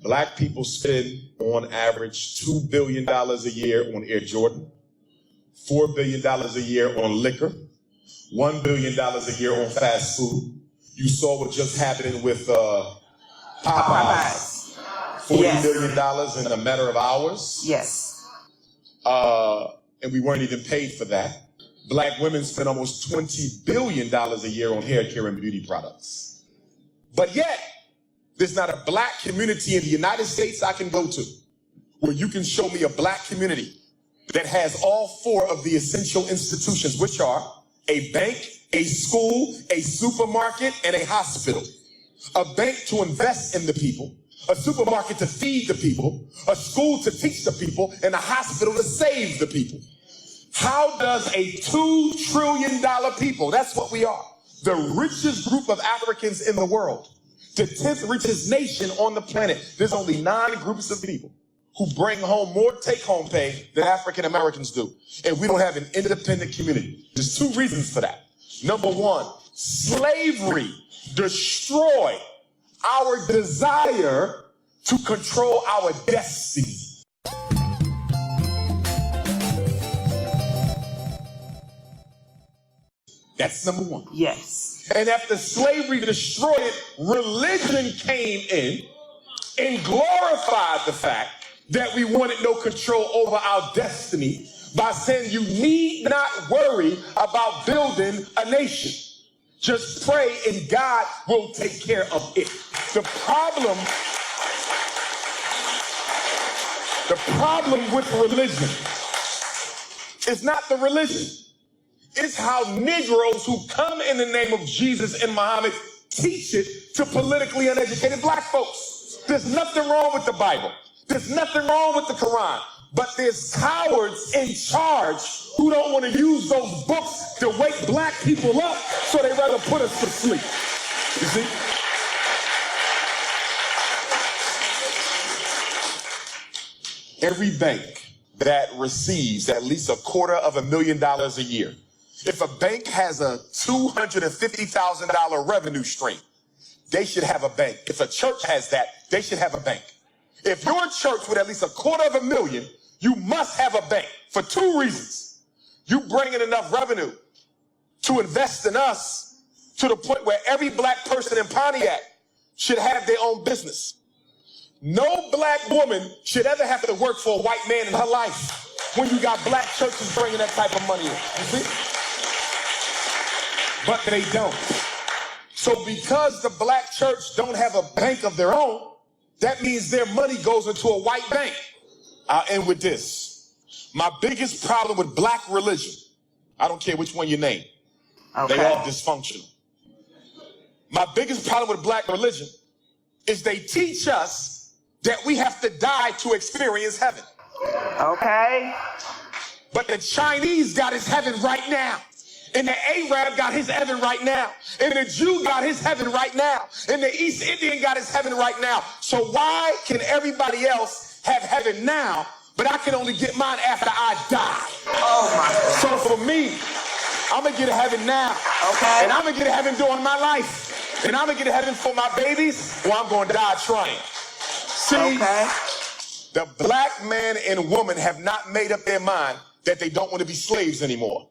Black people spend on average $2 billion a year on Air Jordan, $4 billion a year on liquor, $1 billion a year on fast food. You saw what just happened with Popeyes. $40 million in a matter of hours. Yes. And we weren't even paid for that. Black women spend almost $20 billion a year on hair care and beauty products. But yet, there's not a black community in the United States I can go to where you can show me a black community that has all four of the essential institutions, which are a bank, a school, a supermarket, and a hospital. A bank to invest in the people, a supermarket to feed the people, a school to teach the people, and a hospital to save the people. How does a $2 trillion people, that's what we are, the richest group of Africans in the world, the 10th richest nation on the planet, there's only 9 groups of people who bring home more take-home pay than African Americans do. And we don't have an independent community. There's 2 reasons for that. Number 1, slavery destroyed our desire to control our destiny. That's number 1. Yes. And after slavery destroyed it, religion came in and glorified the fact that we wanted no control over our destiny by saying you need not worry about building a nation. Just pray and God will take care of it. The problem with religion is not the religion. It's how Negroes who come in the name of Jesus and Muhammad teach it to politically uneducated black folks. There's nothing wrong with the Bible. There's nothing wrong with the Quran. But there's cowards in charge who don't want to use those books to wake black people up, so they rather put us to sleep. You see? Every bank that receives at least $250,000 a year, if a bank has a $250,000 revenue stream, they should have a bank. If a church has that, they should have a bank. If your church with at least $250,000, you must have a bank for 2 reasons. You bring in enough revenue to invest in us to the point where every black person in Pontiac should have their own business. No black woman should ever have to work for a white man in her life when you got black churches bringing that type of money in. You see? But they don't. So because the black church don't have a bank of their own, that means their money goes into a white bank. I'll end with this. My biggest problem with black religion, I don't care which one you name, okay, they all dysfunctional. My biggest problem with black religion is they teach us that we have to die to experience heaven. Okay. But the Chinese got his heaven right now. And the Arab got his heaven right now. And the Jew got his heaven right now. And the East Indian got his heaven right now. So why can everybody else have heaven now, but I can only get mine after I die? Oh my God. So for me, I'm going to get to heaven now. Okay. And I'm going to get to heaven during my life. And I'm going to get to heaven for my babies, or I'm going to die trying. See, okay, the black man and woman have not made up their mind that they don't want to be slaves anymore.